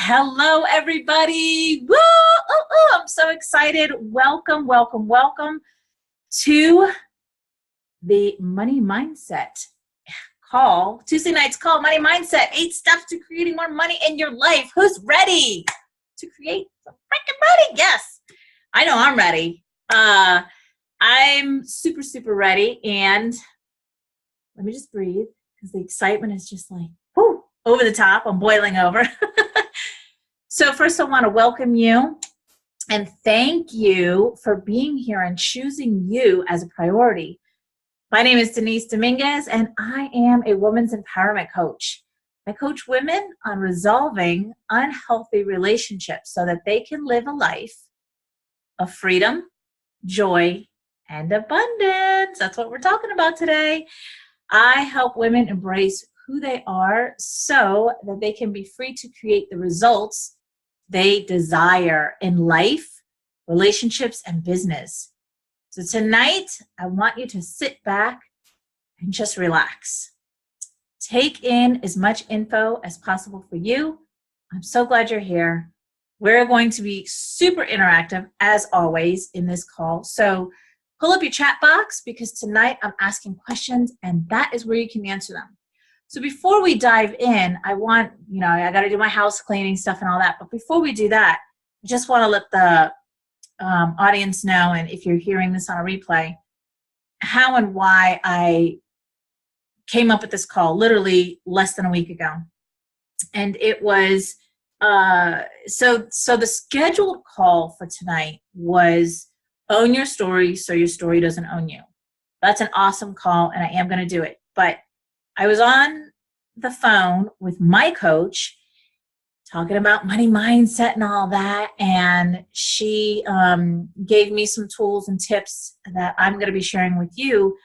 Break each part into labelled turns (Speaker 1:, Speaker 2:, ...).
Speaker 1: Hello, everybody. Woo! I'm so excited. Welcome, welcome, welcome to the Money Mindset call. Tuesday night's call, Money Mindset, 8 steps to creating more money in your life. Who's ready to create some freaking money? Yes, I know I'm ready. I'm super, super ready. And let me just breathe because the excitement is just like, whoo, over the top. I'm boiling over. So first I want to welcome you and thank you for being here and choosing you as a priority. My name is Denise Dominguez and I am a women's empowerment coach. I coach women on resolving unhealthy relationships so that they can live a life of freedom, joy, and abundance. That's what we're talking about today. I help women embrace who they are so that they can be free to create the results they desire in life, relationships, and business. So tonight, I want you to sit back and just relax. Take in as much info as possible for you. I'm so glad you're here. We're going to be super interactive, as always, in this call. So pull up your chat box because tonight I'm asking questions, and that is where you can answer them. So before we dive in, I got to do my house cleaning stuff and all that. But before we do that, I just want to let the audience know, and if you're hearing this on a replay, how and why I came up with this call literally less than a week ago. And it was, so the scheduled call for tonight was own your story so your story doesn't own you. That's an awesome call, and I am going to do it. But I was on the phone with my coach talking about money mindset and all that, and she gave me some tools and tips that I'm going to be sharing with you.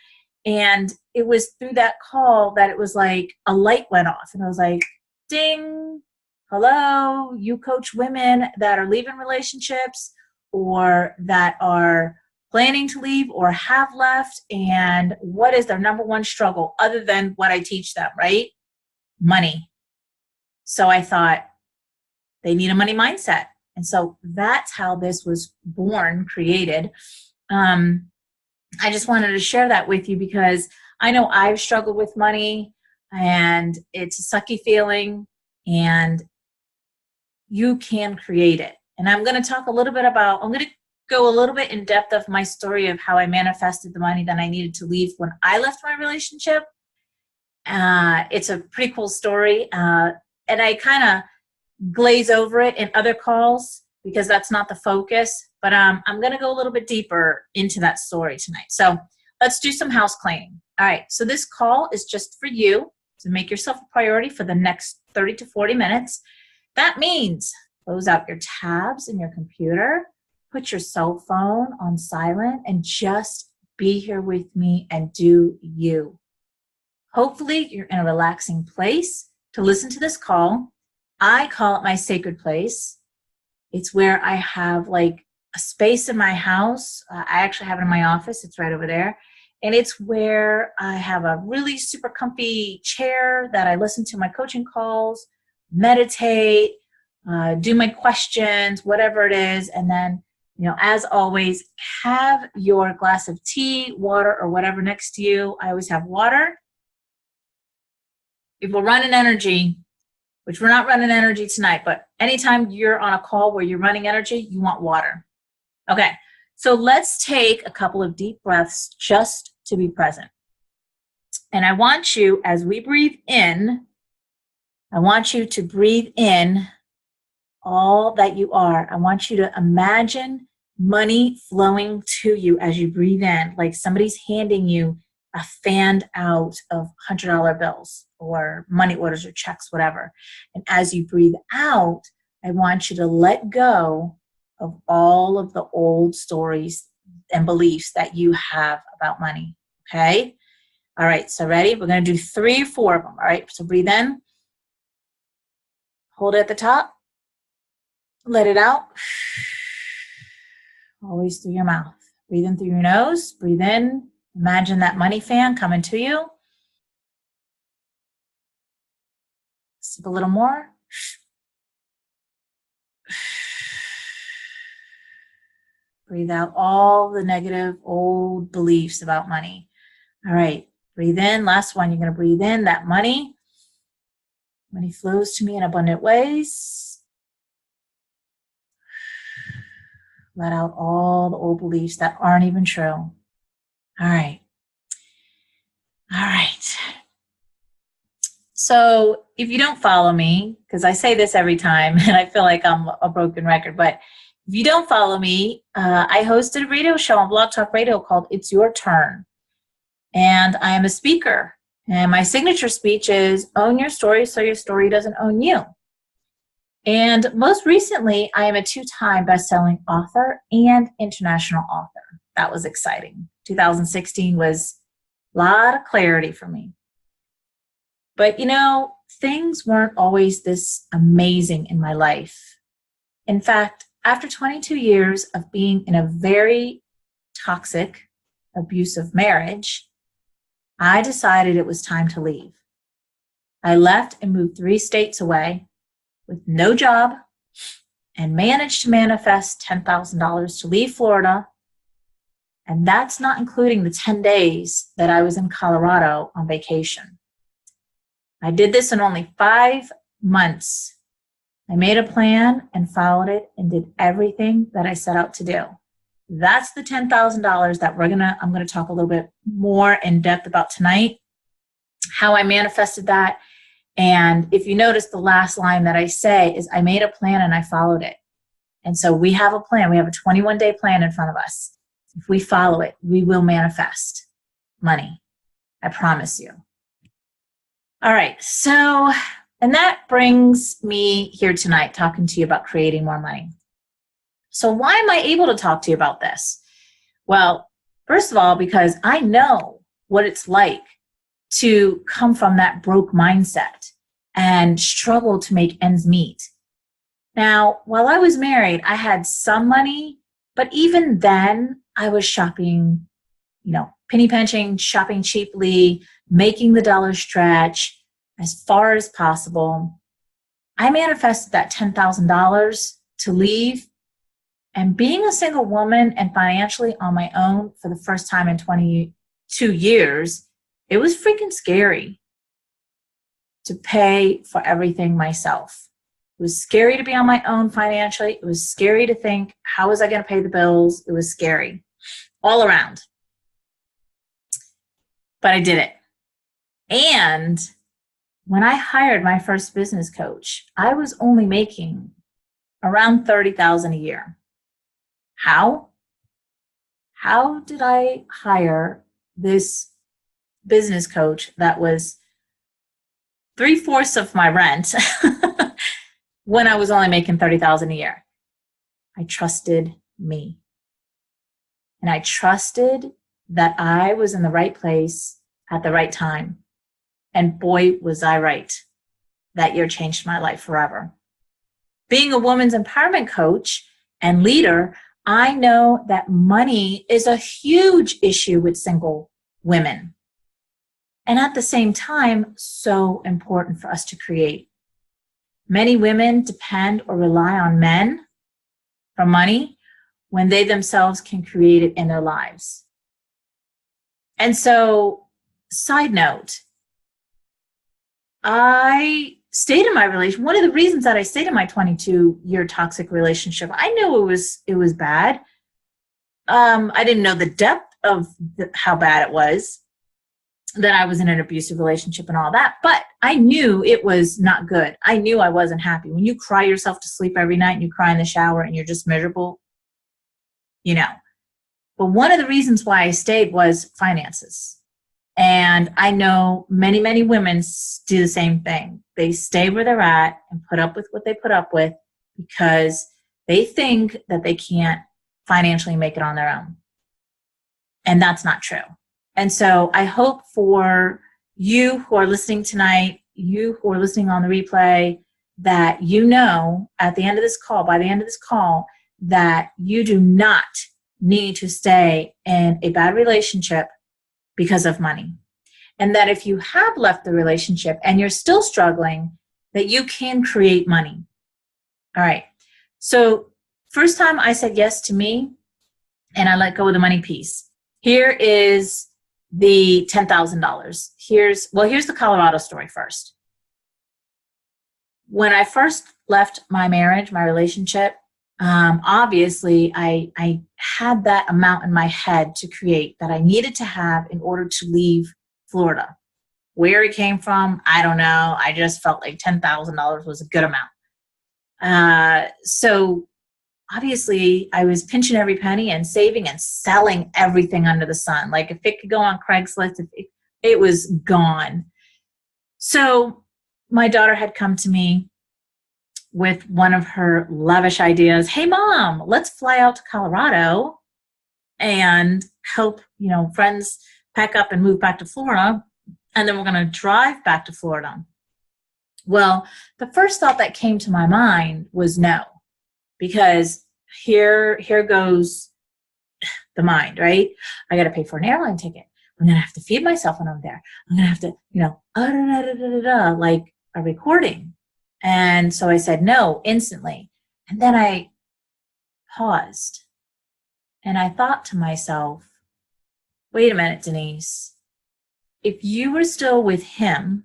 Speaker 1: And it was through that call that it was like a light went off, and I was like, ding, hello, you coach women that are leaving relationships or that are planning to leave or have left, and what is their number one struggle other than what I teach them, right? Money. So I thought they need a money mindset. And so that's how this was born, created. I just wanted to share that with you because I know I've struggled with money and it's a sucky feeling, and you can create it. And I'm going to talk a little bit about, I'm going to go a little bit in depth of my story of how I manifested the money that I needed to leave when I left my relationship. It's a pretty cool story. And I kind of glaze over it in other calls because that's not the focus. But I'm going to go a little bit deeper into that story tonight. So let's do some house cleaning. All right. So this call is just for you to make yourself a priority for the next 30 to 40 minutes. That means close out your tabs in your computer, put your cell phone on silent, and just be here with me and do you. Hopefully you're in a relaxing place to listen to this call. I call it my sacred place. It's where I have like a space in my house. I actually have it in my office. It's right over there. And it's where I have a really super comfy chair that I listen to my coaching calls, meditate, do my questions, whatever it is. And then, as always, have your glass of tea, water, or whatever next to you. I always have water. If we're running energy, which we're not running energy tonight, but anytime you're on a call where you're running energy, you want water. Okay, so let's take a couple of deep breaths just to be present. And I want you, as we breathe in, I want you to breathe in all that you are. I want you to imagine money flowing to you as you breathe in, like somebody's handing you a fanned out of $100 bills or money orders or checks, whatever. And as you breathe out, I want you to let go of all of the old stories and beliefs that you have about money. Okay? All right, so ready? We're going to do 3 or 4 of them. All right, so breathe in. Hold it at the top. Let it out. Always through your mouth. Breathe in through your nose. Breathe in. Imagine that money fan coming to you. Sip a little more. Breathe out all the negative old beliefs about money. All right. Breathe in. Last one. You're going to breathe in that money. Money flows to me in abundant ways. Let out all the old beliefs that aren't even true. All right. All right. So if you don't follow me, because I say this every time and I feel like I'm a broken record, but if you don't follow me, I hosted a radio show on Blog Talk Radio called It's Your Turn. And I am a speaker. And my signature speech is own your story so your story doesn't own you. And most recently, I am a 2-time best-selling author and international author. That was exciting. 2016 was a lot of clarity for me. But things weren't always this amazing in my life. In fact, after 22 years of being in a very toxic, abusive marriage, I decided it was time to leave. I left and moved 3 states away with no job and managed to manifest $10,000 to leave Florida. And that's not including the 10 days that I was in Colorado on vacation. I did this in only 5 months. I made a plan and followed it and did everything that I set out to do. That's the $10,000 that I'm going to talk a little bit more in depth about tonight, how I manifested that. And if you notice, the last line that I say is I made a plan and I followed it. And so we have a plan. We have a 21-day plan in front of us. If we follow it, we will manifest money. I promise you. All right. So, and that brings me here tonight talking to you about creating more money. So why am I able to talk to you about this? Well, first of all, because I know what it's like to come from that broke mindset and struggle to make ends meet. Now, while I was married, I had some money, but even then I was shopping, penny pinching, shopping cheaply, making the dollar stretch as far as possible. I manifested that $10,000 to leave. And being a single woman and financially on my own for the first time in 22 years, it was freaking scary to pay for everything myself. It was scary to be on my own financially. It was scary to think, how was I going to pay the bills? It was scary all around. But I did it. And when I hired my first business coach, I was only making around $30,000 a year. How? How did I hire this business coach that was 3/4 of my rent when I was only making $30,000 a year? I trusted me. And I trusted that I was in the right place at the right time. And boy, was I right. That year changed my life forever. Being a woman's empowerment coach and leader, I know that money is a huge issue with single women. And at the same time, so important for us to create. Many women depend or rely on men for money when they themselves can create it in their lives. And so, side note, I stayed in my relationship. One of the reasons that I stayed in my 22-year toxic relationship, I knew it was bad. I didn't know the depth of how bad it was, that I was in an abusive relationship and all that, but I knew it was not good. I knew I wasn't happy. When you cry yourself to sleep every night and you cry in the shower and you're just miserable, But one of the reasons why I stayed was finances. And I know many, many women do the same thing. They stay where they're at and put up with what they put up with because they think that they can't financially make it on their own. And that's not true. And so I hope for you who are listening tonight, you who are listening on the replay, that at the end of this call, by the end of this call, that you do not need to stay in a bad relationship because of money. And that if you have left the relationship and you're still struggling, that you can create money. All right. So first time I said yes to me, and I let go of the money piece. Here is the $10,000. Here's the Colorado story first. When I first left my marriage, my relationship, obviously I had that amount in my head to create that I needed to have in order to leave Florida. Where it came from, I don't know. I just felt like $10,000 was a good amount. So obviously I was pinching every penny and saving and selling everything under the sun. Like if it could go on Craigslist, it was gone. So my daughter had come to me with one of her lavish ideas. Hey, Mom, let's fly out to Colorado and help, friends pack up and move back to Florida. And then we're going to drive back to Florida. Well, the first thought that came to my mind was no, because here goes the mind, right? I got to pay for an airline ticket. I'm going to have to feed myself when I'm there. I'm going to have to, like a recording. And so I said no instantly. And then I paused and I thought to myself, wait a minute, Denise, if you were still with him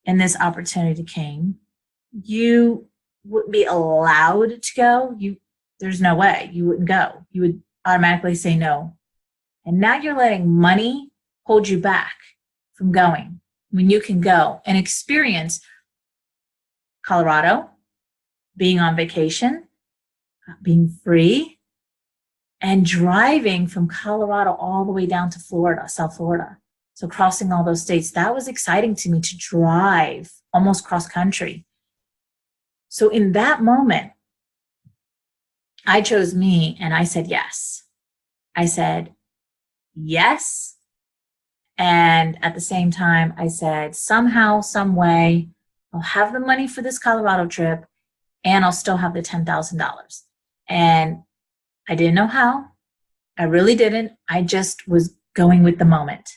Speaker 1: and this opportunity came, you wouldn't be allowed to go. There's no way you wouldn't go. You would automatically say no. And now you're letting money hold you back from going when you can go and experience Colorado, being on vacation, being free, and driving from Colorado all the way down to Florida, South Florida. So crossing all those states, that was exciting to me, to drive almost cross country. So in that moment, I chose me and I said yes. I said yes. And at the same time, I said somehow, some way, I'll have the money for this Colorado trip and I'll still have the $10,000. And I didn't know how. I really didn't. I just was going with the moment.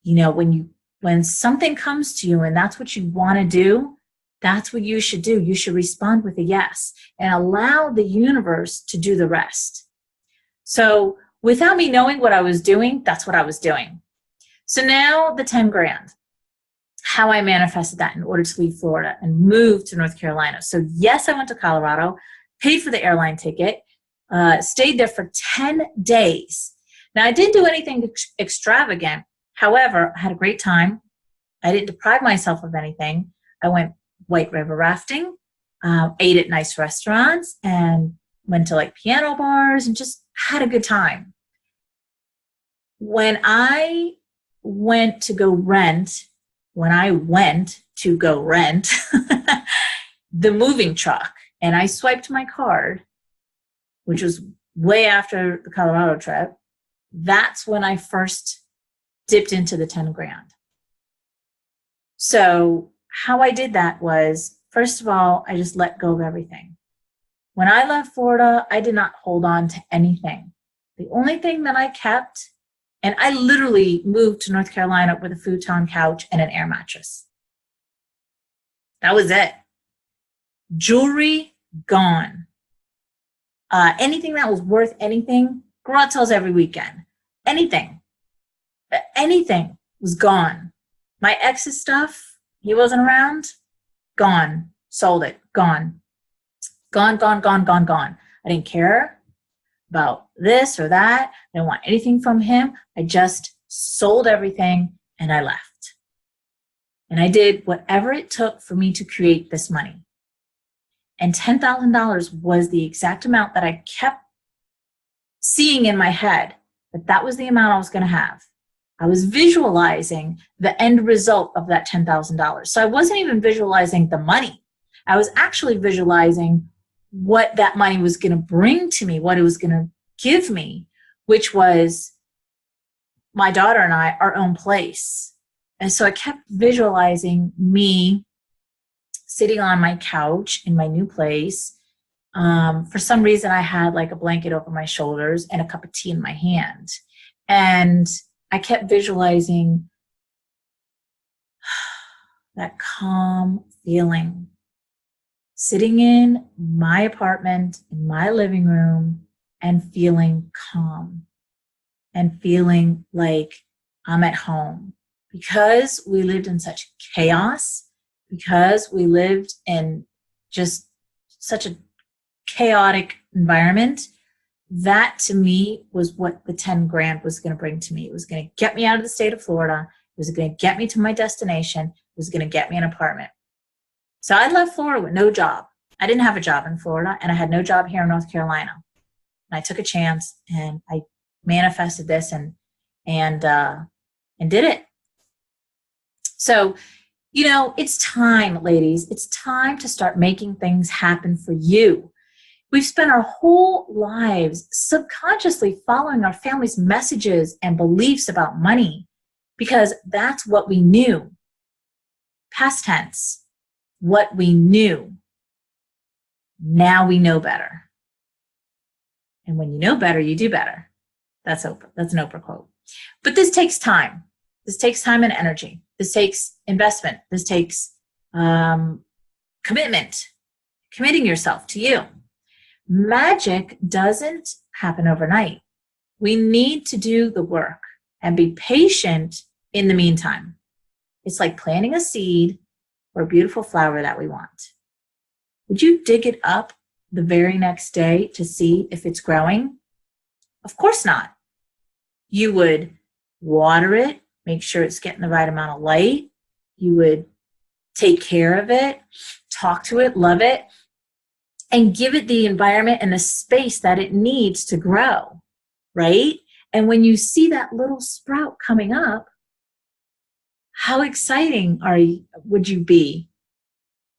Speaker 1: When something comes to you and that's what you want to do, that's what you should do. You should respond with a yes and allow the universe to do the rest. So without me knowing what I was doing, that's what I was doing. So now the 10 grand, how I manifested that in order to leave Florida and move to North Carolina. So yes, I went to Colorado, paid for the airline ticket, stayed there for 10 days. Now I didn't do anything extravagant. However, I had a great time. I didn't deprive myself of anything. I went white river rafting, ate at nice restaurants, and went to like piano bars and just had a good time. When I went to go rent the moving truck, and I swiped my card, which was way after the Colorado trip, that's when I first dipped into the 10 grand. So how I did that was, first of all, I just let go of everything. When I left Florida, I did not hold on to anything. The only thing that I kept, and I literally moved to North Carolina with a futon couch and an air mattress. That was it. Jewelry, gone. Anything that was worth anything, garage sales every weekend. Anything was gone. My ex's stuff, he wasn't around, gone. Sold it, gone. Gone. I didn't care about this or that. I didn't want anything from him. I just sold everything and I left. And I did whatever it took for me to create this money. And $10,000 was the exact amount that I kept seeing in my head, that was the amount I was going to have. I was visualizing the end result of that $10,000. So I wasn't even visualizing the money. I was actually visualizing what that money was going to bring to me, what it was going to give me, which was my daughter and I, our own place. And so I kept visualizing me sitting on my couch in my new place. For some reason, I had like a blanket over my shoulders and a cup of tea in my hand. And I kept visualizing that calm feeling, sitting in my apartment, in my living room, and feeling calm and feeling like I'm at home. Because we lived in such chaos, because we lived in just such a chaotic environment, that to me was what the 10 grand was going to bring to me. It was going to get me out of the state of Florida. It was going to get me to my destination. It was going to get me an apartment. So I left Florida with no job. I didn't have a job in Florida, and I had no job here in North Carolina. And I took a chance, and I manifested this and did it. So, it's time, ladies. It's time to start making things happen for you. We've spent our whole lives subconsciously following our family's messages and beliefs about money because that's what we knew. Past tense, what we knew. Now we know better. And when you know better, you do better. That's Oprah. That's an Oprah quote. But this takes time. This takes time and energy. This takes investment. This takes commitment, committing yourself to you. Magic doesn't happen overnight. We need to do the work and be patient in the meantime. It's like planting a seed for a beautiful flower that we want. Would you dig it up the very next day to see if it's growing? Of course not. You would water it, make sure it's getting the right amount of light. You would take care of it, talk to it, love it, and give it the environment and the space that it needs to grow, right? And when you see that little sprout coming up, how exciting would you be,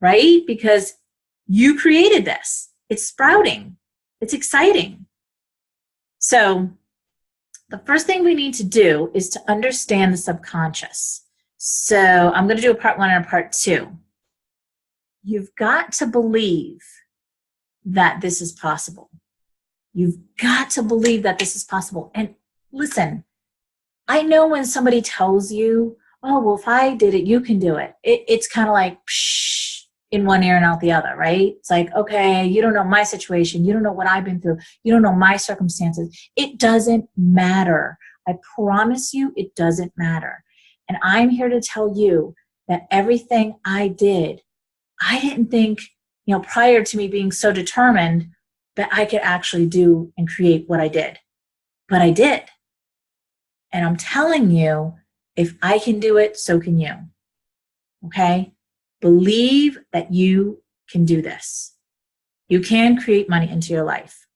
Speaker 1: right? Because you created this. It's sprouting. It's exciting. So the first thing we need to do is to understand the subconscious. So I'm going to do a part 1 and a part 2. You've got to believe that this is possible. You've got to believe that this is possible. And listen, I know when somebody tells you, oh, well, if I did it, you can do it. It's kind of like psh, in one ear and out the other, right? It's like, okay, you don't know my situation. You don't know what I've been through. You don't know my circumstances. It doesn't matter. I promise you it doesn't matter. And I'm here to tell you that everything I did, I didn't think, prior to me being so determined that I could actually do and create what I did. But I did. And I'm telling you, if I can do it, so can you. Okay? Believe that you can do this. You can create money into your life.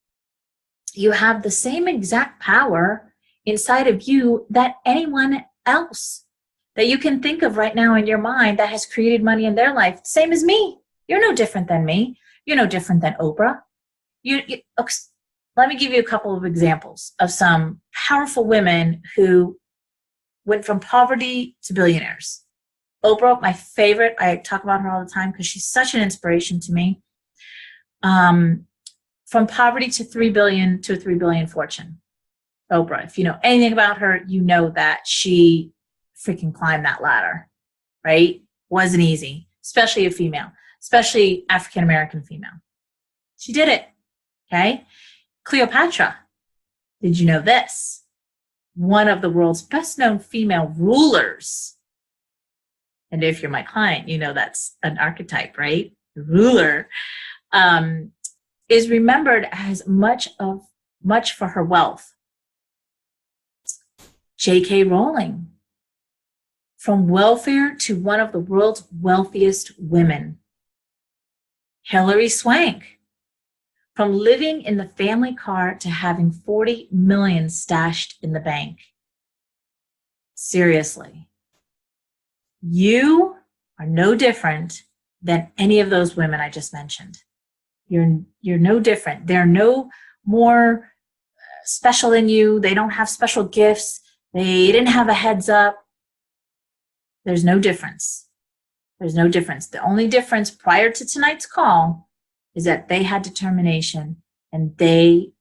Speaker 1: You have the same exact power inside of you that anyone else that you can think of right now in your mind that has created money in their life. Same as me. You're no different than me. You're no different than Oprah. Let me give you a couple of examples of some powerful women who went from poverty to billionaires. Oprah, my favorite. I talk about her all the time because she's such an inspiration to me. From poverty to 3 billion to a 3 billion fortune. Oprah, if you know anything about her, you know that she freaking climbed that ladder, right? Wasn't easy, especially a female, especially African-American female. She did it, okay? Cleopatra, did you know this? One of the world's best-known female rulers. And if you're my client, you know that's an archetype, right? The ruler is remembered as much for her wealth. J.K. Rowling, from welfare to one of the world's wealthiest women. Hilary Swank, from living in the family car to having 40 million stashed in the bank. Seriously. You are no different than any of those women I just mentioned. You're no different. They're no more special than you. They don't have special gifts. They didn't have a heads up. There's no difference. There's no difference. The only difference prior to tonight's call is that they had determination and they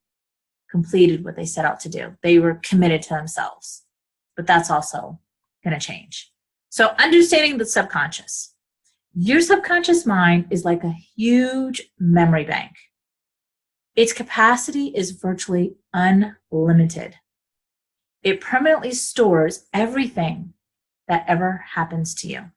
Speaker 1: completed what they set out to do. They were committed to themselves. But that's also going to change. So understanding the subconscious. Your subconscious mind is like a huge memory bank. Its capacity is virtually unlimited. It permanently stores everything that ever happens to you.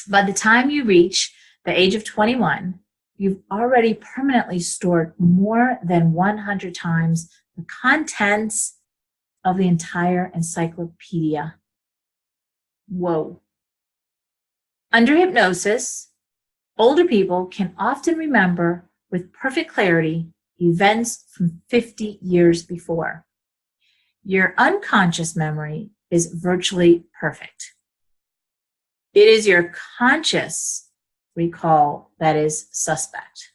Speaker 1: By the time you reach the age of 21, you've already permanently stored more than 100 times the contents of the entire encyclopedia. Whoa. Under hypnosis, older people can often remember with perfect clarity events from 50 years before. Your unconscious memory is virtually perfect. It is your conscious recall that is suspect.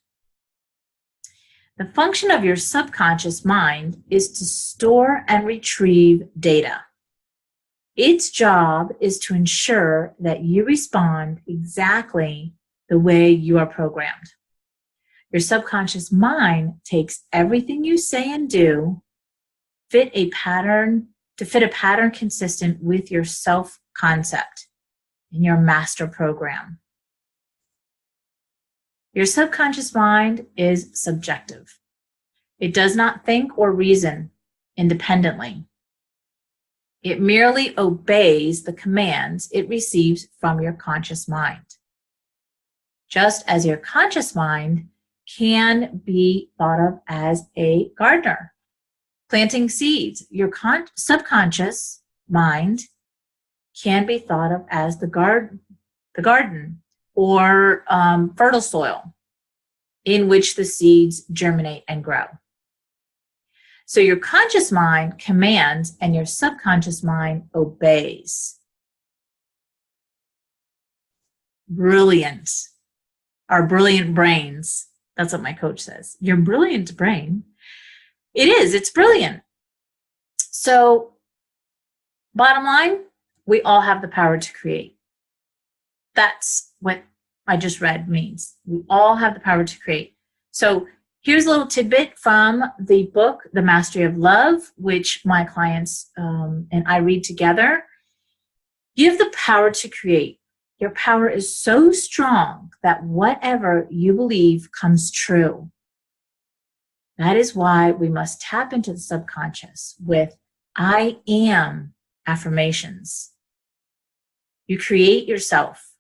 Speaker 1: The function of your subconscious mind is to store and retrieve data. Its job is to ensure that you respond exactly the way you are programmed. Your subconscious mind takes everything you say and do to fit a pattern consistent with your self-concept and your master program. Your subconscious mind is subjective. It does not think or reason independently. It merely obeys the commands it receives from your conscious mind. Just as your conscious mind can be thought of as a gardener, planting seeds, your subconscious mind can be thought of as the garden or fertile soil in which the seeds germinate and grow. So your conscious mind commands and your subconscious mind obeys. Brilliant. Our brilliant brains. That's what my coach says. Your brilliant brain. It is. It's brilliant. So bottom line, we all have the power to create. That's what I just read means. We all have the power to create. So here's a little tidbit from the book, The Mastery of Love, which my clients and I read together. You have the power to create. Your power is so strong that whatever you believe comes true. That is why we must tap into the subconscious with I am affirmations. You create yourself.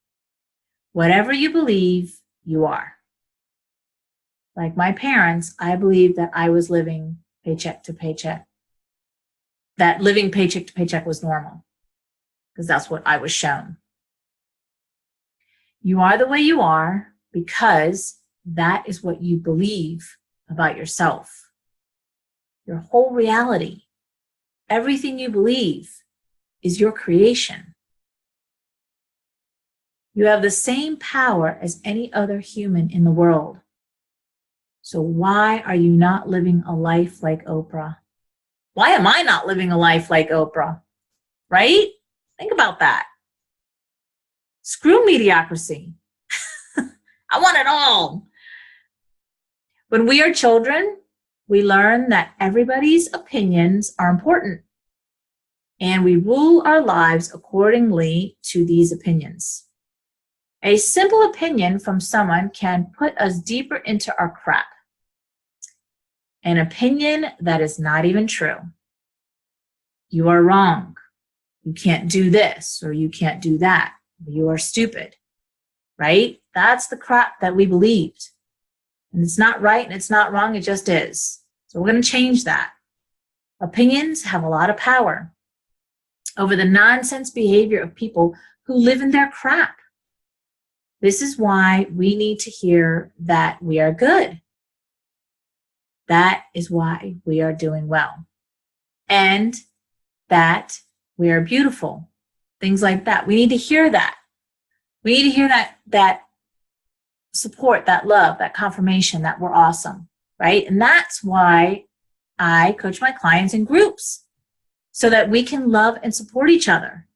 Speaker 1: Whatever you believe, you are. Like my parents, I believed that I was living paycheck to paycheck. That living paycheck to paycheck was normal because that's what I was shown. You are the way you are because that is what you believe about yourself. Your whole reality, everything you believe is your creation. You have the same power as any other human in the world. So why are you not living a life like Oprah? Why am I not living a life like Oprah? Right? Think about that. Screw mediocrity. I want it all. When we are children, we learn that everybody's opinions are important, and we rule our lives accordingly to these opinions. A simple opinion from someone can put us deeper into our crap. An opinion that is not even true. You are wrong. You can't do this, or you can't do that. You are stupid, right? That's the crap that we believed. And it's not right and it's not wrong, it just is. So we're going to change that. Opinions have a lot of power over the nonsense behavior of people who live in their crap. This is why we need to hear that we are good. That is why we are doing well. And that we are beautiful. Things like that. We need to hear that. We need to hear that support, that love, that confirmation that we're awesome, right? And that's why I coach my clients in groups so that we can love and support each other,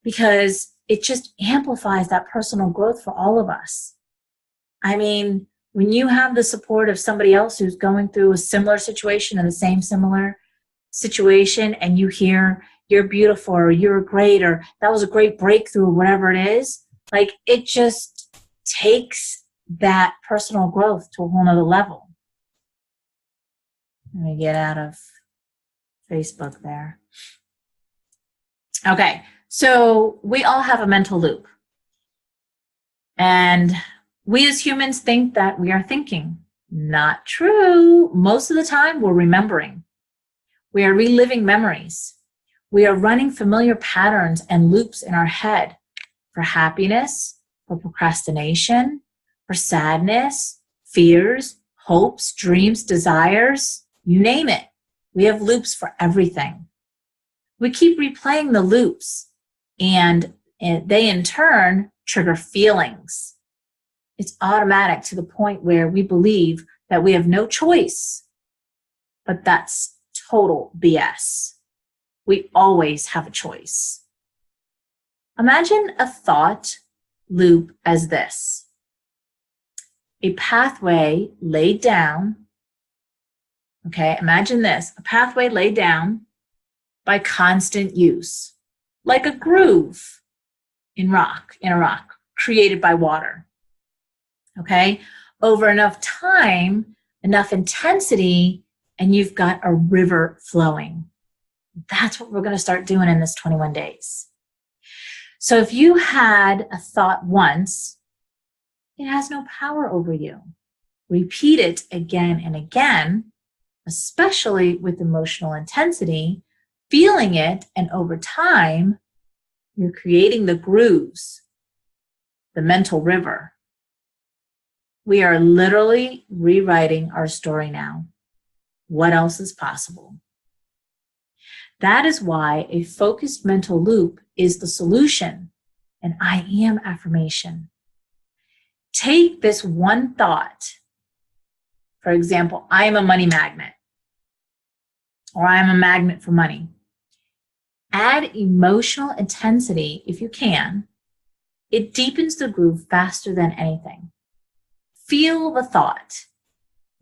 Speaker 1: because it just amplifies that personal growth for all of us. I mean, when you have the support of somebody else who's going through a similar situation and the same similar situation, and you hear you're beautiful or you're great or that was a great breakthrough or whatever it is, like it just takes that personal growth to a whole nother level. Let me get out of Facebook there. Okay, so we all have a mental loop. And we as humans think that we are thinking. Not true. Most of the time, we're remembering. We are reliving memories. We are running familiar patterns and loops in our head for happiness, for procrastination, for sadness, fears, hopes, dreams, desires, you name it. We have loops for everything. We keep replaying the loops, and they in turn trigger feelings. It's automatic to the point where we believe that we have no choice, but that's total BS. We always have a choice. Imagine a thought loop as this: a pathway laid down. Okay, imagine this, a pathway laid down by constant use, like a groove in a rock created by water. Okay, over enough time, enough intensity, and you've got a river flowing. That's what we're going to start doing in this 21 days. So if you had a thought once, it has no power over you. Repeat it again and again, especially with emotional intensity, feeling it, and over time, you're creating the grooves, the mental river. We are literally rewriting our story now. What else is possible? That is why a focused mental loop is the solution, an I am affirmation. Take this one thought. For example, I am a money magnet, or I am a magnet for money. Add emotional intensity if you can. It deepens the groove faster than anything. Feel the thought.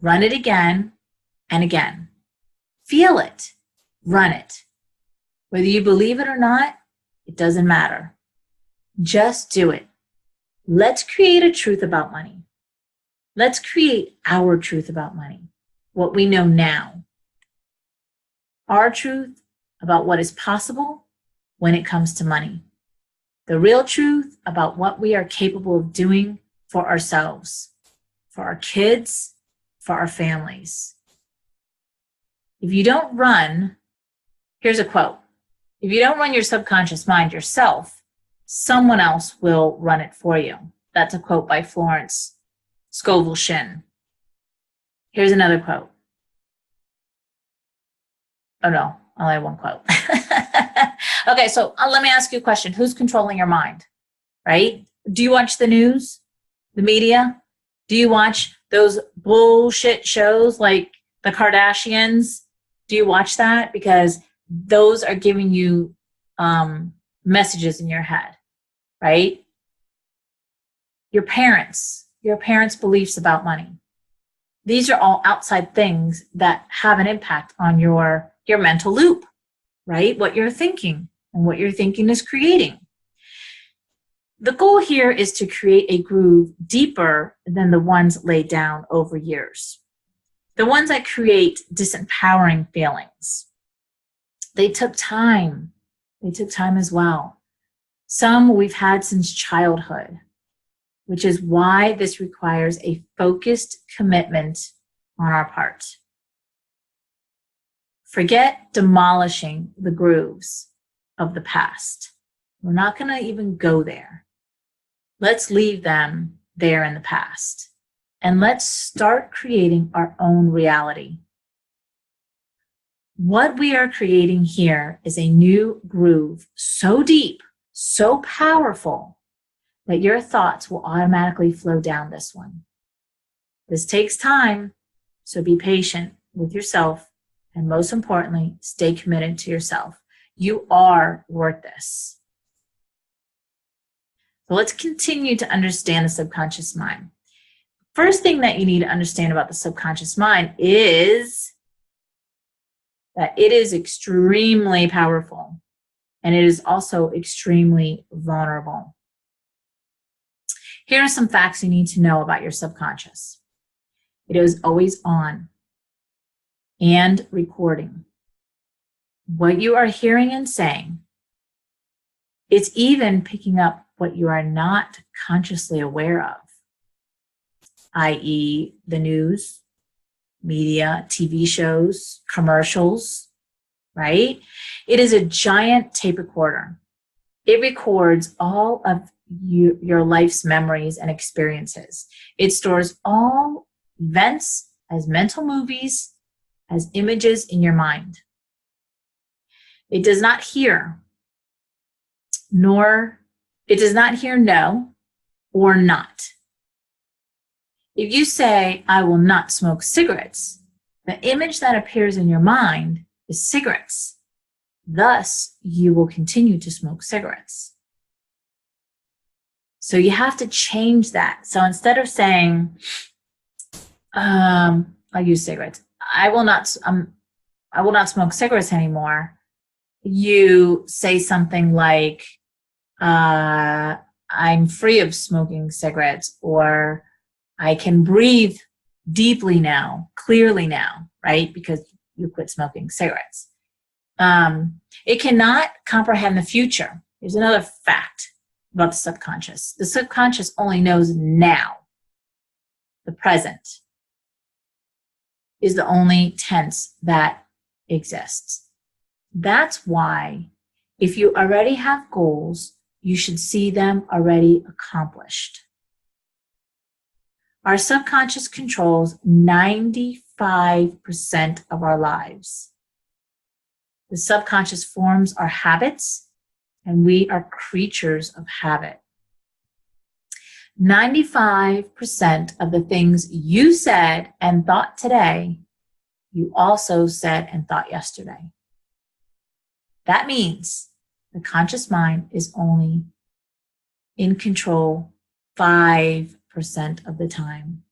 Speaker 1: Run it again and again. Feel it. Run it. Whether you believe it or not, it doesn't matter. Just do it. Let's create a truth about money. Let's create our truth about money, what we know now. Our truth about what is possible when it comes to money. The real truth about what we are capable of doing for ourselves, for our kids, for our families. If you don't run, here's a quote. If you don't run your subconscious mind yourself, someone else will run it for you. That's a quote by Florence Scovel Shinn. Here's another quote. Oh no, I only have one quote. Okay, so let me ask you a question. Who's controlling your mind, right? Do you watch the news, the media? Do you watch those bullshit shows like the Kardashians? Do you watch that? Because those are giving you messages in your head, right? Your parents' beliefs about money. These are all outside things that have an impact on your mental loop, right? What you're thinking and what you're thinking is creating. The goal here is to create a groove deeper than the ones laid down over years. The ones that create disempowering feelings. They took time. They took time as well. Some we've had since childhood, which is why this requires a focused commitment on our part. Forget demolishing the grooves of the past. We're not going to even go there. Let's leave them there in the past. And let's start creating our own reality. What we are creating here is a new groove so deep, so powerful, that your thoughts will automatically flow down this one. This takes time, so be patient with yourself, and most importantly, stay committed to yourself. You are worth this. So let's continue to understand the subconscious mind. First thing that you need to understand about the subconscious mind is that it is extremely powerful, and it is also extremely vulnerable. Here are some facts you need to know about your subconscious. It is always on. and recording. What you are hearing and saying, it's even picking up what you are not consciously aware of, i.e. the news, media, TV shows, commercials, right? It is a giant tape recorder. It records all of your life's memories and experiences. It stores all events as mental movies, as images in your mind. It does not hear no or not. If you say, I will not smoke cigarettes, the image that appears in your mind is cigarettes. Thus, you will continue to smoke cigarettes. So you have to change that. So instead of saying, I'll use cigarettes, I will not smoke cigarettes anymore, you say something like, I'm free of smoking cigarettes, or I can breathe deeply now, clearly now, right? Because you quit smoking cigarettes. It cannot comprehend the future. Here's another fact about the subconscious. The subconscious only knows now. The present is the only tense that exists. That's why if you already have goals, you should see them already accomplished. Our subconscious controls 95% of our lives. The subconscious forms our habits, and we are creatures of habit. 95% of the things you said and thought today, you also said and thought yesterday. That means the conscious mind is only in control 5% of the time.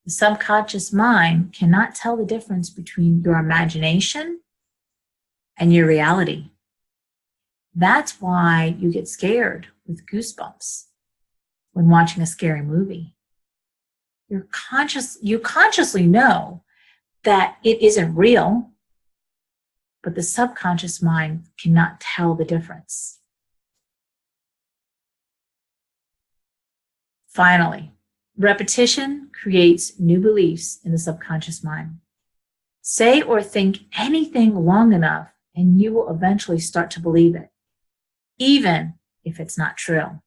Speaker 1: The subconscious mind cannot tell the difference between your imagination and your reality. That's why you get scared with goosebumps when watching a scary movie. You consciously know that it isn't real, but the subconscious mind cannot tell the difference. Finally, repetition creates new beliefs in the subconscious mind. Say or think anything long enough, and you will eventually start to believe it, even if it's not true.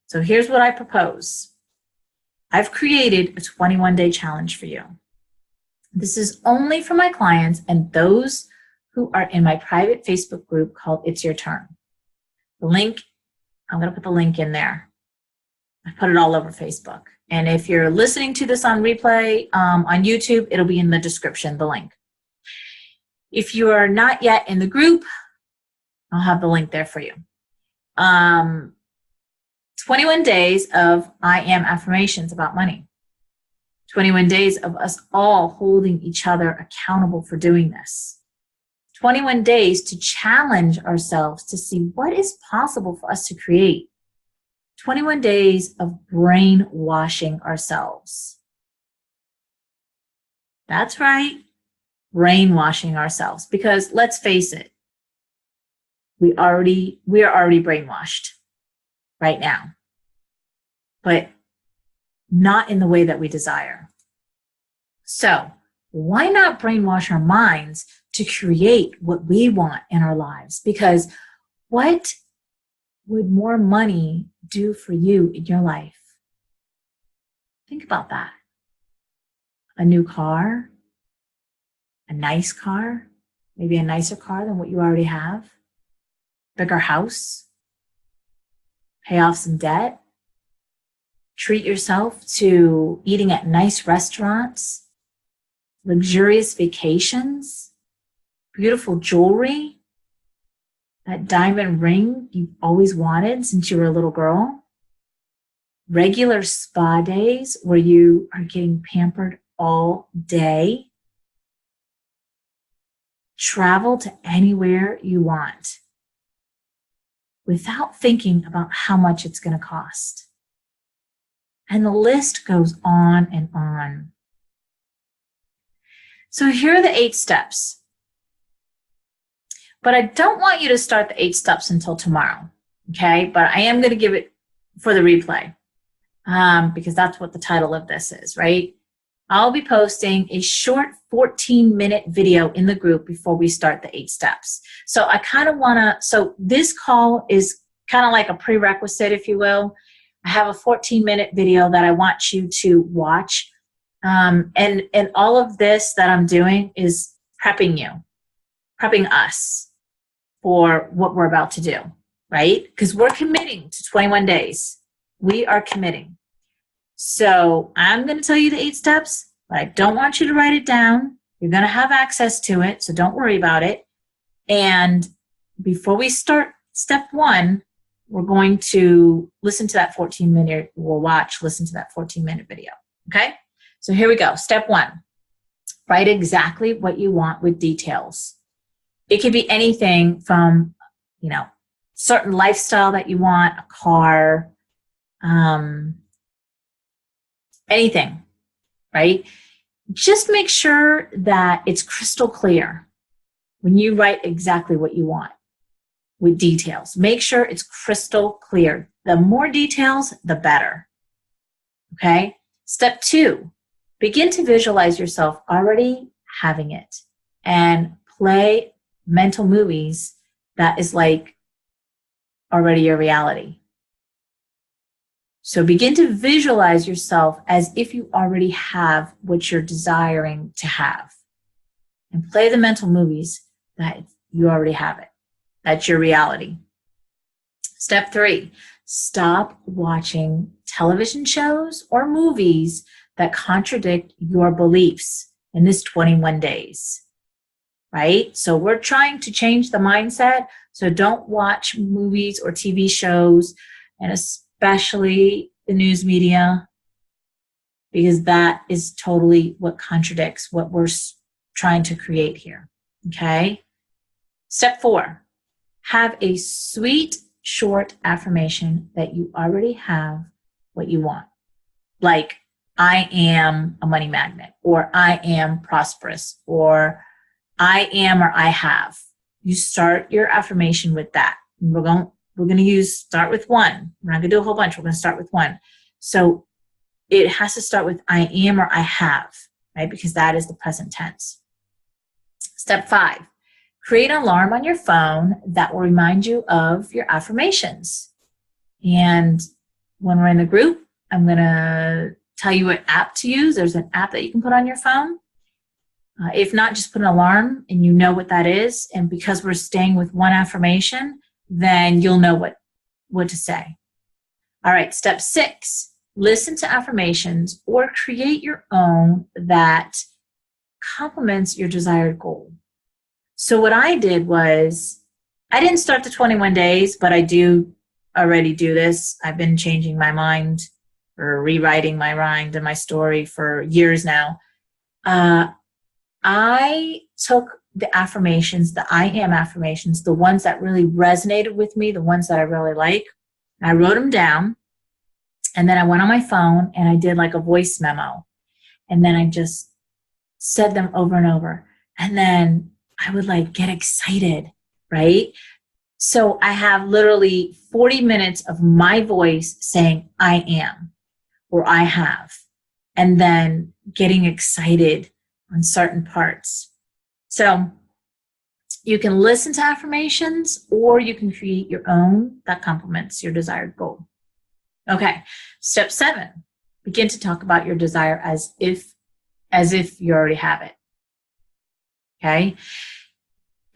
Speaker 1: So here's what I propose. I've created a 21-day challenge for you. This is only for my clients and those who are in my private Facebook group called It's Your Turn. The link, I'm going to put the link in there. I put it all over Facebook. And if you're listening to this on replay on YouTube, it'll be in the description, the link. If you are not yet in the group, I'll have the link there for you. 21 days of I am affirmations about money. 21 days of us all holding each other accountable for doing this. 21 days to challenge ourselves to see what is possible for us to create. 21 days of brainwashing ourselves. That's right, brainwashing ourselves. Because let's face it, we are already brainwashed right now, but not in the way that we desire. So why not brainwash our minds to create what we want in our lives? Because what would more money do for you in your life? Think about that. A new car, a nice car, maybe a nicer car than what you already have, bigger house, pay off some debt, treat yourself to eating at nice restaurants, luxurious vacations, beautiful jewelry, that diamond ring you've always wanted since you were a little girl, regular spa days where you are getting pampered all day, travel to anywhere you want without thinking about how much it's going to cost. And the list goes on and on. So here are the 8 steps. But I don't want you to start the 8 steps until tomorrow, okay? But I am going to give it for the replay because that's what the title of this is, right? I'll be posting a short 14-minute video in the group before we start the 8 steps. So I kind of want to, so this call is kind of like a prerequisite, if you will. I have a 14-minute video that I want you to watch. And all of this that I'm doing is prepping you, prepping us for what we're about to do, right? Because we're committing to 21 days. We are committing. So I'm going to tell you the 8 steps, but I don't want you to write it down. You're going to have access to it, so don't worry about it. And before we start step 1, we're going to listen to that 14-minute, listen to that 14-minute video, okay? So here we go. Step 1, write exactly what you want with details. It could be anything from, certain lifestyle that you want, a car, anything, right? Just make sure that it's crystal clear when you write exactly what you want with details. Make sure it's crystal clear. The more details, the better, okay? Step 2, begin to visualize yourself already having it and play mental movies that is like already your reality. So begin to visualize yourself as if you already have what you're desiring to have. And play the mental movies that you already have it. That's your reality. Step 3, stop watching television shows or movies that contradict your beliefs in this 21 days. Right? So we're trying to change the mindset. So don't watch movies or TV shows, and especially the news media, because that is totally what contradicts what we're trying to create here. Okay? Step 4, have a sweet, short affirmation that you already have what you want. Like, I am a money magnet, or I am prosperous, or I am or I have. You start your affirmation with that. We're going to start with 1. We're not going to do a whole bunch. We're going to start with 1. So it has to start with I am or I have, right? Because that is the present tense. Step 5, create an alarm on your phone that will remind you of your affirmations. And when we're in the group, I'm going to tell you what app to use. There's an app that you can put on your phone. If not, just put an alarm and you know what that is. And because we're staying with 1 affirmation, then you'll know what to say. All right, step 6, listen to affirmations or create your own that complements your desired goal. So what I did was, I didn't start the 21 days, but I do already do this. I've been changing my mind or rewriting my mind and my story for years now. I took the affirmations, the I am affirmations, the ones that really resonated with me, the ones that I really like. I wrote them down, and then I went on my phone and I did like a voice memo. And then I just said them over and over. And then I would like get excited, right? So I have literally 40 minutes of my voice saying I am or I have, and then getting excited on certain parts. So you can listen to affirmations or you can create your own that complements your desired goal. Okay, step 7, begin to talk about your desire as if you already have it. Okay,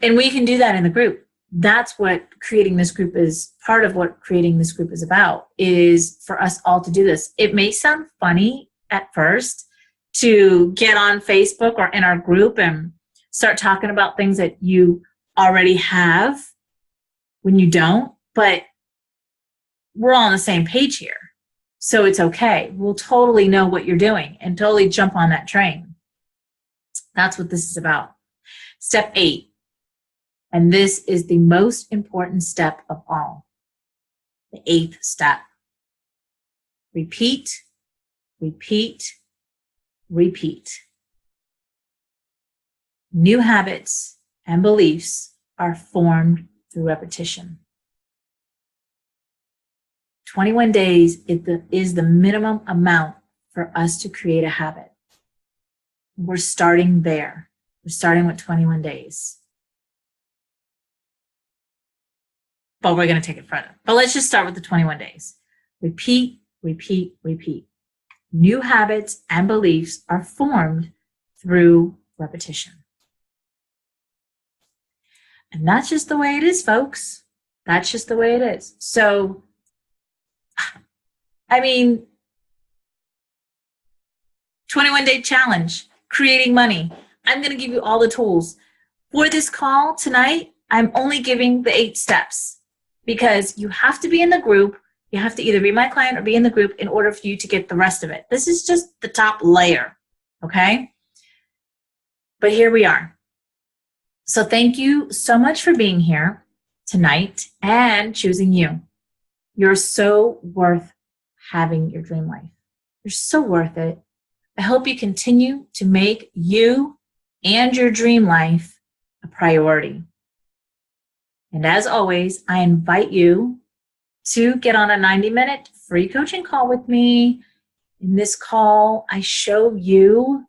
Speaker 1: and we can do that in the group. That's what creating this group is, part of what creating this group is about, is for us all to do this. It may sound funny at first to get on Facebook or in our group and start talking about things that you already have when you don't, but we're all on the same page here. So it's okay. We'll totally know what you're doing and totally jump on that train. That's what this is about. Step 8, and this is the most important step of all, the 8th step. Repeat repeat, repeat. New habits and beliefs are formed through repetition. 21 days is the minimum amount for us to create a habit. We're starting there. We're starting with 21 days. But we're going to take it further. But let's just start with the 21 days. Repeat, repeat, repeat. New habits and beliefs are formed through repetition. And that's just the way it is, folks. That's just the way it is. So, I mean, 21-day challenge, creating money. I'm going to give you all the tools. For this call tonight, I'm only giving the 8 steps because you have to be in the group. You have to either be my client or be in the group in order for you to get the rest of it. This is just the top layer, okay? But here we are. So thank you so much for being here tonight and choosing you. You're so worth having your dream life. You're so worth it. I hope you continue to make you and your dream life a priority. And as always, I invite you to get on a 90-minute free coaching call with me. In this call, I show you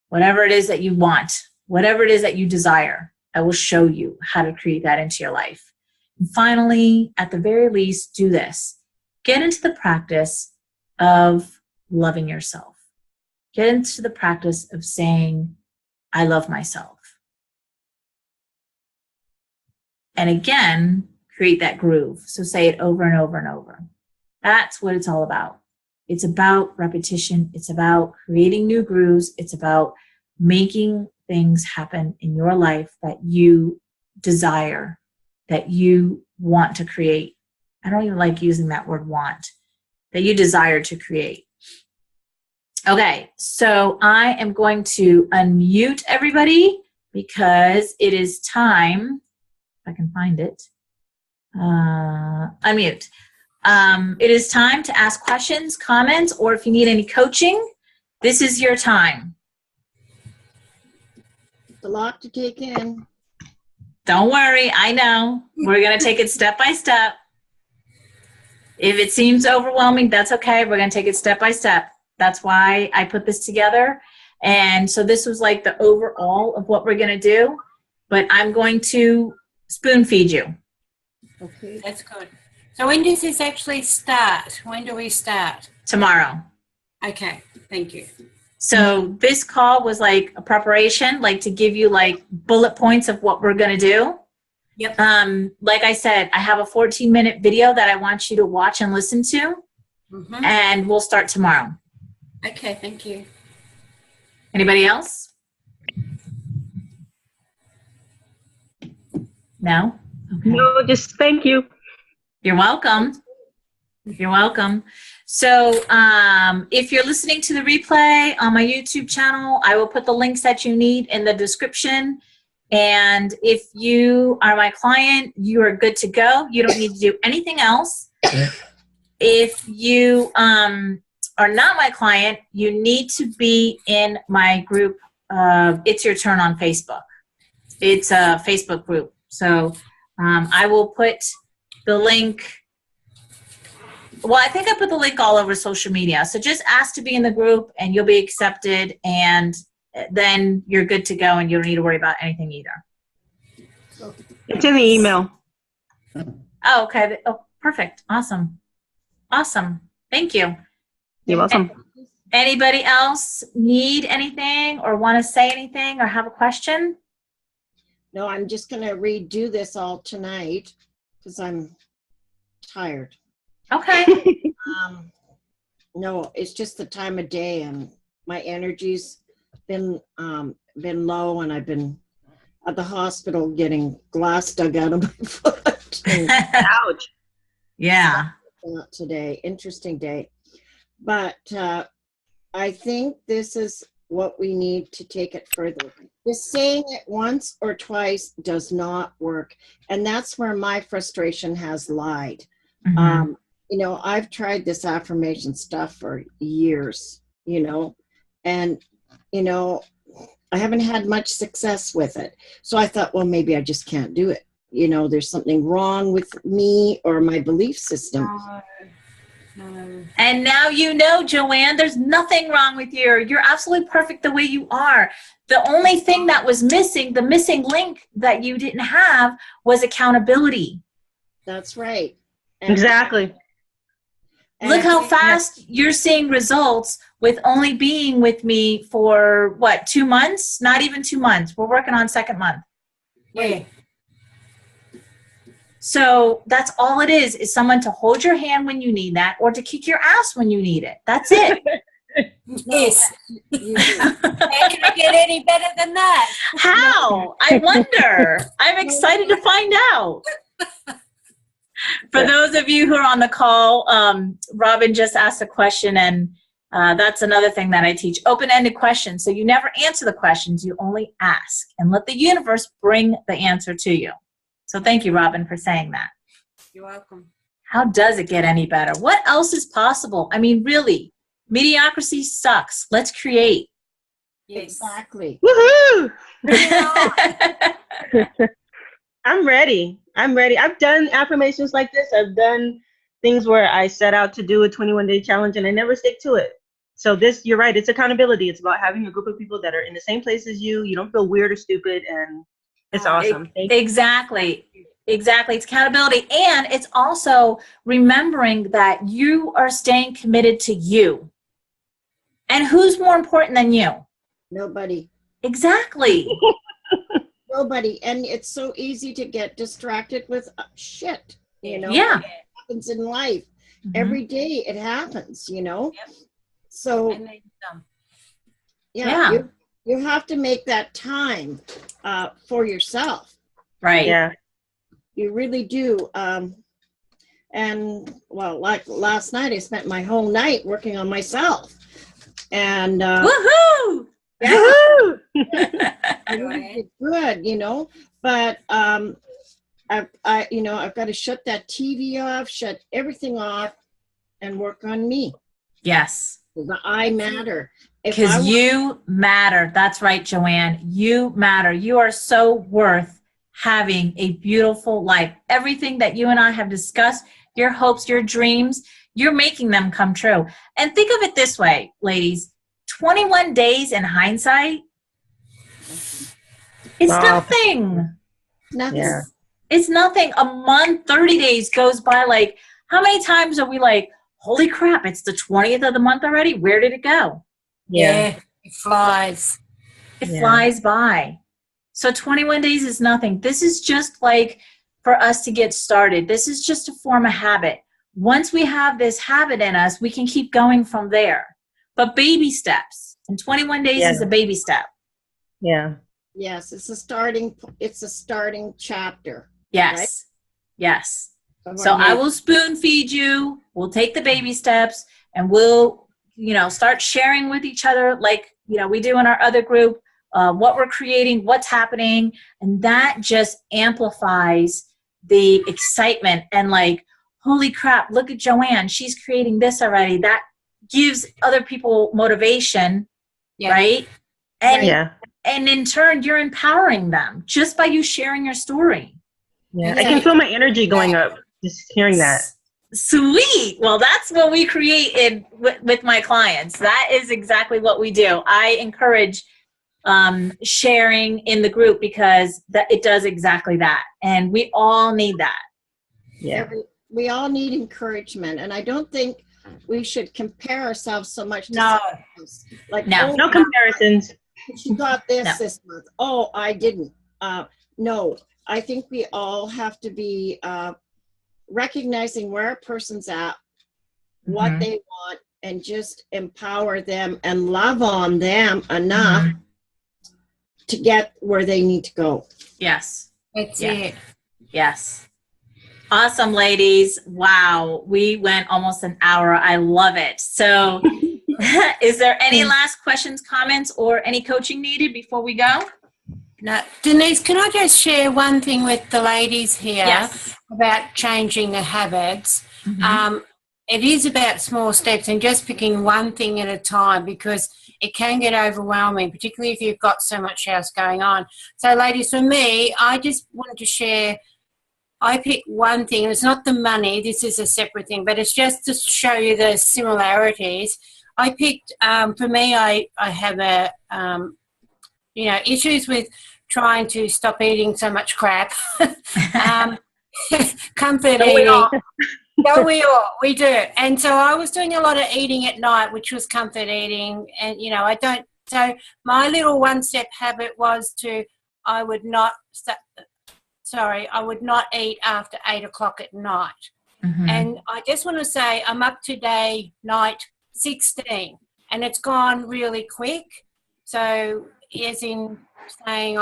Speaker 1: whatever it is that you want, whatever it is that you desire. I will show you how to create that into your life. And finally, at the very least, do this. Get into the practice of loving yourself. Get into the practice of saying, I love myself. And again, create that groove. So say it over and over and over. That's what it's all about. It's about repetition. It's about creating new grooves. It's about making things happen in your life that you desire, that you want to create. I don't even like using that word want, that you desire to create. Okay, so I am going to unmute everybody because it is time, if I can find it, unmute. It is time to ask questions, comments, or if you need any coaching, this is your time.
Speaker 2: A lot to take in.
Speaker 1: Don't worry, I know. We're going to take it step by step. If it seems overwhelming, that's okay. We're going to take it step by step. That's why I put this together. And so this was like the overall of what we're going to do. But I'm going to spoon feed you.
Speaker 3: Okay, that's good. So when does this actually start? When do we start?
Speaker 1: Tomorrow.
Speaker 3: Okay, thank you.
Speaker 1: So this call was like a preparation, like to give you like bullet points of what we're going to do.
Speaker 3: Yep.
Speaker 1: Like I said, I have a 14-minute video that I want you to watch and listen to.
Speaker 3: Mm-hmm.
Speaker 1: And we'll start tomorrow.
Speaker 3: Okay, thank you.
Speaker 1: Anybody else? No? Okay.
Speaker 4: No, just thank you.
Speaker 1: You're welcome. You're welcome. So if you're listening to the replay on my YouTube channel, I will put the links that you need in the description. And if you are my client, you are good to go. You don't need to do anything else. If you are not my client, you need to be in my group. It's Your Turn on Facebook. It's a Facebook group. So I will put the link. Well, I think I put the link all over social media. So just ask to be in the group and you'll be accepted, and then you're good to go and you don't need to worry about anything either.
Speaker 4: It's in the email.
Speaker 1: Oh, okay. Oh, perfect. Awesome. Awesome. Thank you.
Speaker 4: You're welcome.
Speaker 1: Anybody else need anything or want to say anything or have a question?
Speaker 2: No, I'm just going to redo this all tonight because I'm tired.
Speaker 1: Okay.
Speaker 2: No, it's just the time of day and my energy's been low, and I've been at the hospital getting glass dug out of my foot.
Speaker 4: Ouch.
Speaker 1: Yeah.
Speaker 2: Today, interesting day. But I think this is what we need to take it further. Just saying it once or twice does not work. And that's where my frustration has lied.
Speaker 1: Mm-hmm.
Speaker 2: you know, I've tried this affirmation stuff for years, you know, and, you know, I haven't had much success with it. So I thought, well, maybe I just can't do it. You know, there's something wrong with me or my belief system.
Speaker 3: No.
Speaker 1: And now you know, Joanne, there's nothing wrong with you. You're absolutely perfect the way you are. The only thing that was missing, the missing link that you didn't have, was accountability.
Speaker 2: That's right.
Speaker 4: Exactly.
Speaker 1: Look how fast you're seeing results with only being with me for, what, 2 months? Not even 2 months. We're working on second month.
Speaker 3: Yeah.
Speaker 1: So that's all it is someone to hold your hand when you need that or to kick your ass when you need it. That's it.
Speaker 3: Yes. How can it get any better than that?
Speaker 1: How? I wonder. I'm excited to find out. For those of you who are on the call, Robin just asked a question, and that's another thing that I teach, open-ended questions. So you never answer the questions, you only ask, and let the universe bring the answer to you. So thank you, Robin, for saying that.
Speaker 3: You're welcome.
Speaker 1: How does it get any better? What else is possible? I mean, really, mediocrity sucks. Let's create.
Speaker 3: Yes.
Speaker 2: Exactly.
Speaker 4: Woohoo! I'm ready. I've done affirmations like this. I've done things where I set out to do a 21-day challenge and I never stick to it. So this, you're right, it's accountability. It's about having a group of people that are in the same place as you. You don't feel weird or stupid, and it's awesome. Thank you.
Speaker 1: Exactly. It's accountability. And it's also remembering that you are staying committed to you. And who's more important than you?
Speaker 2: Nobody.
Speaker 1: Exactly.
Speaker 2: Nobody. And it's so easy to get distracted with shit, you know.
Speaker 1: Yeah.
Speaker 2: It happens in life.
Speaker 1: Mhm.
Speaker 2: Every day it happens, you know.
Speaker 3: Yep.
Speaker 2: So
Speaker 3: And then some.
Speaker 1: Yeah.
Speaker 2: You have to make that time for yourself.
Speaker 1: Right.
Speaker 4: Yeah.
Speaker 2: You really do. And well, like last night, I spent my whole night working on myself. And
Speaker 1: Woohoo!
Speaker 4: Woohoo!
Speaker 2: I really did good, you know. But I've got to shut that TV off, shut everything off, and work on me.
Speaker 1: Yes.
Speaker 2: Because I matter.
Speaker 1: Because you matter. That's right, Joanne. You matter. You are so worth having a beautiful life. Everything that you and I have discussed, your hopes, your dreams, you're making them come true. And think of it this way, ladies. 21 days in hindsight, it's nothing.
Speaker 2: Nothing.
Speaker 4: Yeah.
Speaker 1: It's nothing. A month, 30 days goes by. Like, how many times are we like, holy crap, it's the 20th of the month already? Where did it go?
Speaker 3: Yeah. It flies.
Speaker 1: It flies by. So 21 days is nothing. This is just like for us to get started. This is just to form a habit. Once we have this habit in us, we can keep going from there. But baby steps. And 21 days is a baby step.
Speaker 4: Yeah.
Speaker 2: Yes, it's a starting chapter.
Speaker 1: Yes.
Speaker 2: Right?
Speaker 1: Yes. So I will spoon feed you. We'll take the baby steps and we'll, start sharing with each other like, we do in our other group, what we're creating, what's happening. And that just amplifies the excitement and like, holy crap, look at Joanne. She's creating this already. That gives other people motivation, right? And and in turn, you're empowering them just by you sharing your story.
Speaker 4: Yeah. I can feel my energy going up just hearing that.
Speaker 1: Sweet. Well, that's what we create with my clients. That is exactly what we do. I encourage sharing in the group because it does exactly that. And we all need that.
Speaker 4: Yeah.
Speaker 2: We all need encouragement. And I don't think we should compare ourselves so much to
Speaker 3: No.
Speaker 2: else. Like,
Speaker 4: No comparisons.
Speaker 2: She got this month. Oh, I didn't. No, I think we all have to be recognizing where a person's at, what they want, and just empower them and love on them enough to get where they need to go.
Speaker 1: Yes.
Speaker 3: That's it.
Speaker 1: Yes. Awesome, ladies. Wow. We went almost an hour. I love it. So is there any last questions, comments, or any coaching needed before we go?
Speaker 3: No, Denise, can I just share one thing with the ladies here
Speaker 1: Yes.
Speaker 3: about changing the habits? it is about small steps and just picking one thing at a time, because it can get overwhelming, particularly if you've got so much else going on. So, ladies, for me, I just wanted to share, I picked one thing. It's not the money. This is a separate thing, but it's just to show you the similarities. I picked, for me, I have issues with trying to stop eating so much crap. Comfort eating. No, we do. And so I was doing a lot of eating at night, which was comfort eating. And, so my little one-step habit was I would not eat after 8 o'clock at night.
Speaker 1: Mm-hmm.
Speaker 3: And I just want to say I'm up to night 16, and it's gone really quick. So as in saying,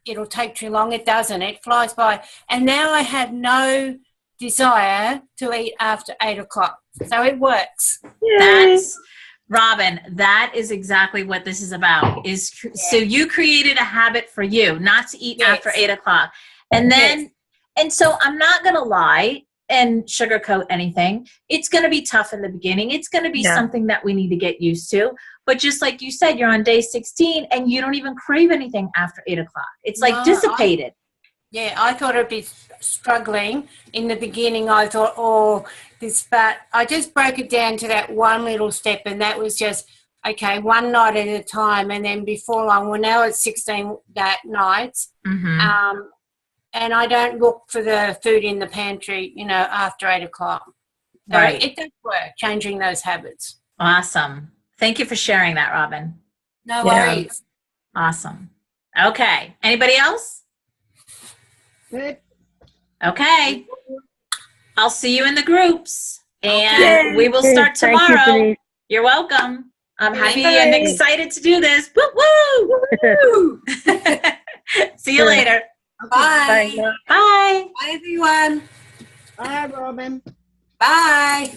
Speaker 3: it'll take too long. It doesn't. It flies by. And now I have no desire to eat after 8 o'clock. So it works.
Speaker 1: That's Robin, that is exactly what this is about. So you created a habit for you not to eat after 8 o'clock. And then, and so I'm not going to lie and sugarcoat anything. It's going to be tough in the beginning. It's going to be something that we need to get used to. But just like you said, you're on day 16 and you don't even crave anything after 8 o'clock. It's like dissipated. I thought
Speaker 3: it'd be struggling in the beginning. I thought, but I just broke it down to that one little step, and that was just, okay, one night at a time. And then before long, well, now it's 16 nights.
Speaker 1: Mm-hmm.
Speaker 3: And I don't look for the food in the pantry, after 8 o'clock. So it does work, changing those habits.
Speaker 1: Awesome. Thank you for sharing that, Robin.
Speaker 3: No worries.
Speaker 1: Awesome. Okay. Anybody else?
Speaker 2: Good.
Speaker 1: Okay. I'll see you in the groups. And we will start tomorrow. You're welcome. I'm happy and excited to do this. Woo woo! See you later.
Speaker 3: Bye.
Speaker 1: Bye.
Speaker 3: Bye, everyone.
Speaker 2: Bye, Robin.
Speaker 3: Bye.